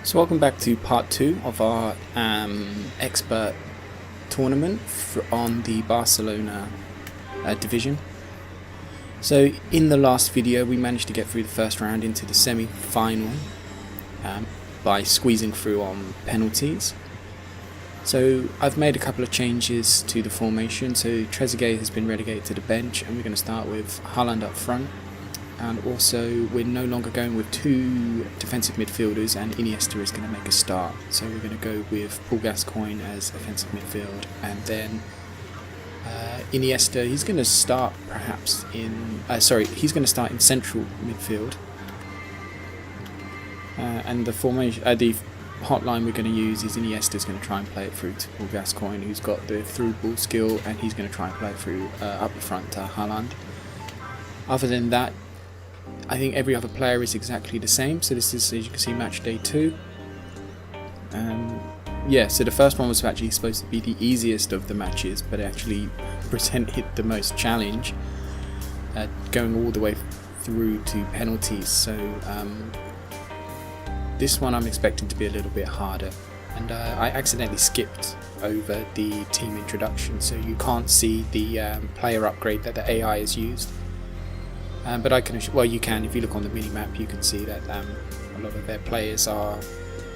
So welcome back to part 2 of our expert tournament on the Barcelona division. So in the last video we managed to get through the first round into the semi-final by squeezing through on penalties. So I've made a couple of changes to the formation. So Trezeguet has been relegated to the bench and we're going to start with Haaland up front. And also we're no longer going with two defensive midfielders, and Iniesta is going to make a start. So we're going to go with Paul Gascoigne as offensive midfield, and then Iniesta, he's going to start perhaps in he's going to start in central midfield. And the formation, the hotline we're going to use is Iniesta's going to try and play it through to Paul Gascoigne, who's got the through ball skill, and he's going to try and play it through up the front to Haaland. Other than that, I think every other player is exactly the same. So this is, as you can see, match day 2. Yeah, so the first one was actually supposed to be the easiest of the matches, but it actually presented the most challenge, going all the way through to penalties. So this one I'm expecting to be a little bit harder, and I accidentally skipped over the team introduction, so you can't see the player upgrade that the AI has used. But I can, well, you can, if you look on the mini-map, you can see that a lot of their players are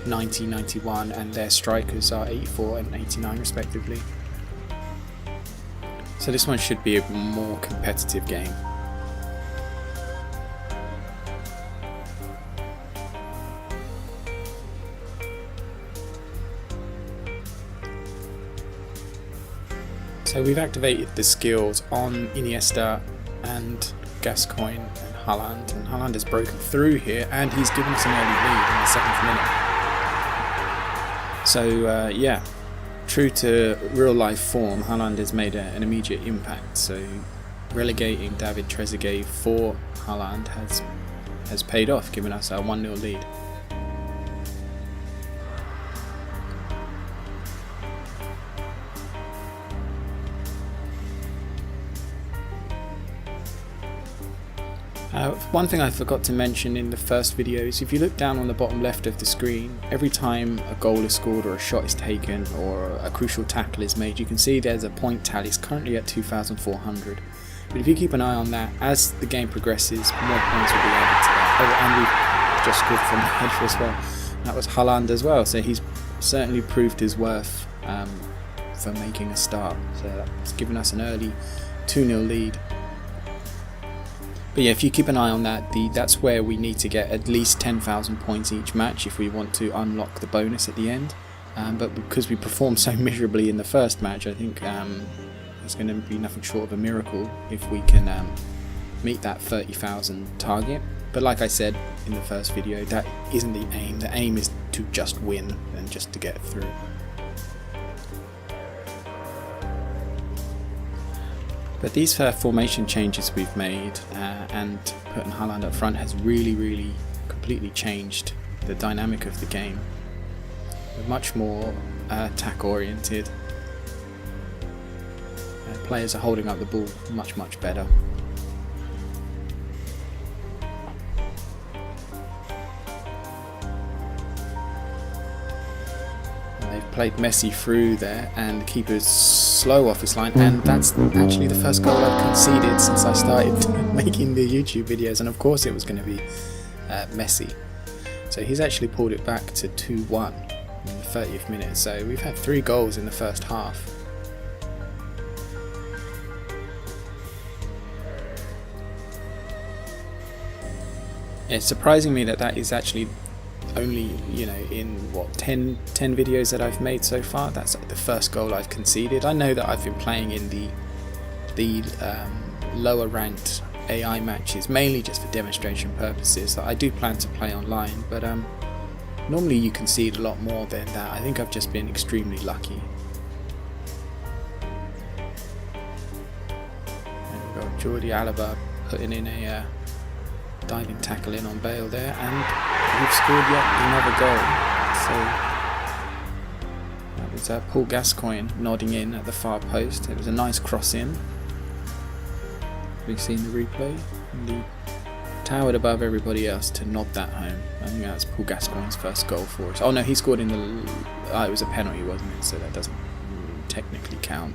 90, 91, and their strikers are 84 and 89 respectively. So this one should be a more competitive game. So we've activated the skills on Iniesta and Gascoigne and Haaland has broken through here, and he's given us an early lead in the 7th minute. So yeah, true to real life form, Haaland has made an immediate impact. So relegating David Trezeguet for Haaland has paid off, giving us a 1-0 lead. One thing I forgot to mention in the first video is, if you look down on the bottom left of the screen, every time a goal is scored or a shot is taken or a crucial tackle is made, you can see there's a point tally. It's currently at 2,400. But if you keep an eye on that, as the game progresses, more points will be added to that. Oh, and we've just scored from the header as well. That was Haaland as well, so he's certainly proved his worth for making a start. So that's given us an early 2-0 lead. But yeah, if you keep an eye on that, that's where we need to get at least 10,000 points each match if we want to unlock the bonus at the end. But because we performed so miserably in the first match, I think it's going to be nothing short of a miracle if we can meet that 30,000 target. But like I said in the first video, that isn't the aim. The aim is to just win and just to get through. But these formation changes we've made and putting Haaland up front has really completely changed the dynamic of the game. We're much more attack oriented. Players are holding up the ball much better. They've played Messi through there, and the keeper's slow off his line, and that's actually the first goal I've conceded since I started making the YouTube videos, and of course it was going to be Messi. So he's actually pulled it back to 2-1 in the 30th minute, so we've had 3 goals in the first half. It's surprising me that is actually only, in what, 10 videos that I've made so far, that's the first goal I've conceded. I know that I've been playing in the lower ranked AI matches mainly just for demonstration purposes. I do plan to play online, but normally you concede a lot more than that. I think I've just been extremely lucky. And we've got Jordi Alba putting in a diving tackle in on Bale there, and we've scored yet another goal. So that was Paul Gascoigne nodding in at the far post. It was a nice cross in. We've seen the replay in the towered above everybody else to nod that home. I think that's Paul Gascoigne's first goal for us. Oh no, he scored in the... it was a penalty, wasn't it? So that doesn't technically count.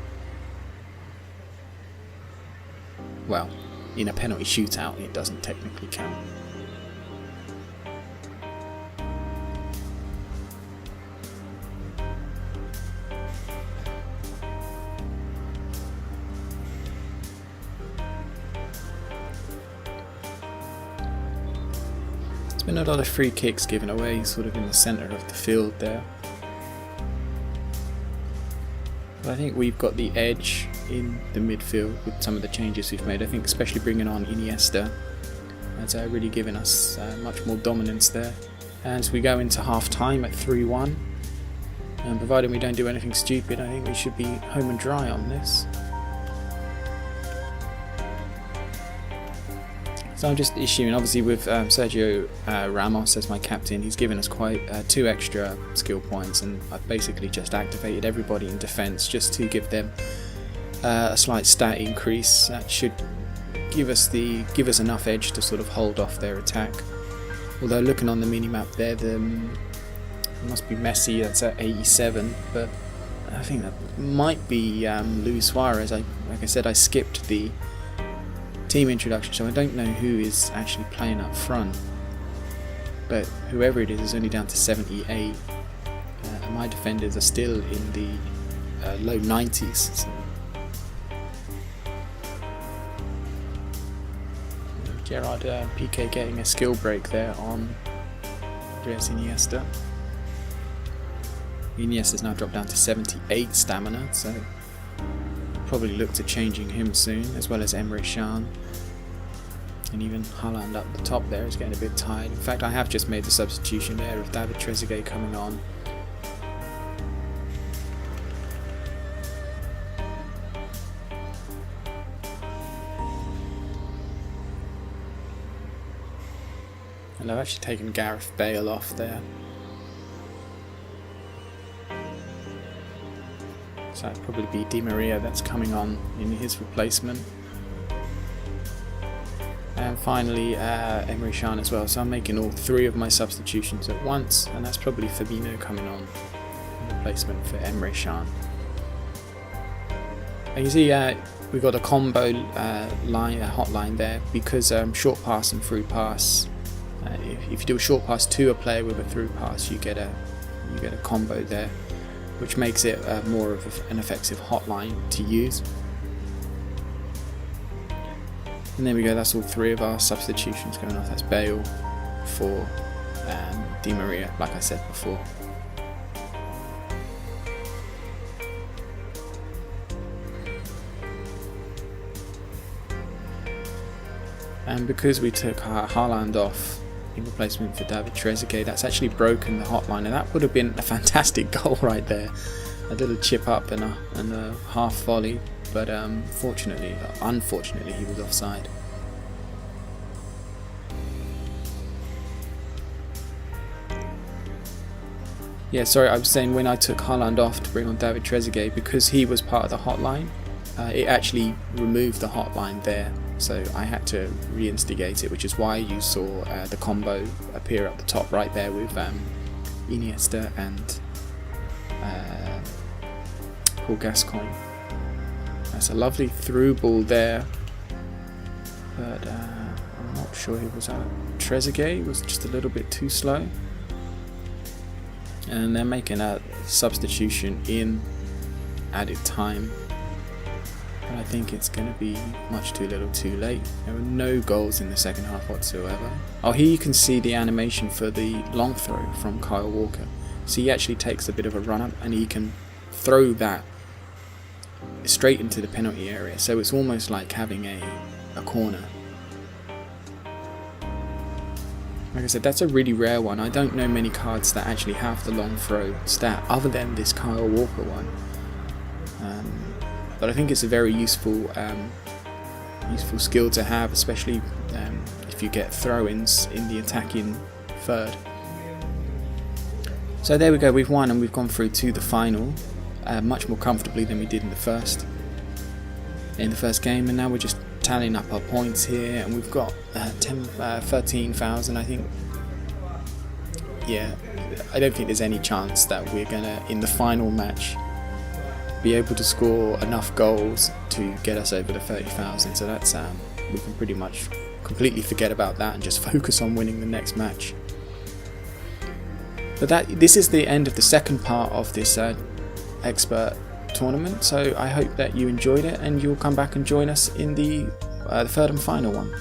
Well, in a penalty shootout, it doesn't technically count. There's been a lot of free kicks given away, sort of in the centre of the field there. But I think we've got the edge in the midfield with some of the changes we've made. I think especially bringing on Iniesta has really given us much more dominance there. And as we go into half time at 3-1, and provided we don't do anything stupid, I think we should be home and dry on this. So I'm just issuing, obviously with Sergio Ramos as my captain, he's given us quite 2 extra skill points, and I've basically just activated everybody in defence just to give them a slight stat increase. That should give us enough edge to sort of hold off their attack. Although looking on the mini-map there, it must be Messi, that's at 87, but I think that might be Luis Suarez. Like I said, I skipped the team introduction, so I don't know who is actually playing up front, but whoever it is only down to 78, and my defenders are still in the low 90s. So. Gerard Piqué getting a skill break there on Andres Iniesta. Iniesta's now dropped down to 78 stamina, so probably look to changing him soon, as well as Emre Can. And even Haaland up the top there is getting a bit tired. In fact, I have just made the substitution there of David Trezeguet coming on. And I've actually taken Gareth Bale off there. So it'd probably be Di Maria that's coming on in his replacement. And finally Emre Can as well. So I'm making all 3 of my substitutions at once, and that's probably Fabinho coming on in replacement for Emre Can. And you see we've got a combo hotline there, because short pass and through pass. If you do a short pass to a player with a through pass, you get a combo there, which makes it more of an effective hotline to use. And there we go, that's all 3 of our substitutions going off. That's Bale for Di Maria, like I said before. And because we took Haaland off in replacement for David Trezeguet, that's actually broken the hotline, and that would have been a fantastic goal right there. A little chip up and a half volley, but unfortunately he was offside. Yeah, sorry, I was saying when I took Haaland off to bring on David Trezeguet, because he was part of the hotline, it actually removed the hotline there, so I had to reinstigate it, which is why you saw the combo appear at the top right there with Iniesta and Paul Gascoigne. That's a lovely through ball there, but I'm not sure he was out. Trezeguet was just a little bit too slow. And they're making a substitution in added time. And I think it's going to be much too little too late. There were no goals in the second half whatsoever. Oh, here you can see the animation for the long throw from Kyle Walker. So he actually takes a bit of a run up and he can throw that straight into the penalty area. So it's almost like having a corner. Like I said, that's a really rare one. I don't know many cards that actually have the long throw stat other than this Kyle Walker one. But I think it's a very useful skill to have, especially if you get throw-ins in the attacking third. So there we go, we've won and we've gone through to the final much more comfortably than we did in the first game, and now we're just tallying up our points here, and we've got 13,000, I think. Yeah, I don't think there's any chance that we're gonna, in the final match, be able to score enough goals to get us over the 30,000. So that's we can pretty much completely forget about that and just focus on winning the next match. But this is the end of the second part of this expert tournament, so I hope that you enjoyed it and you'll come back and join us in the third and final one.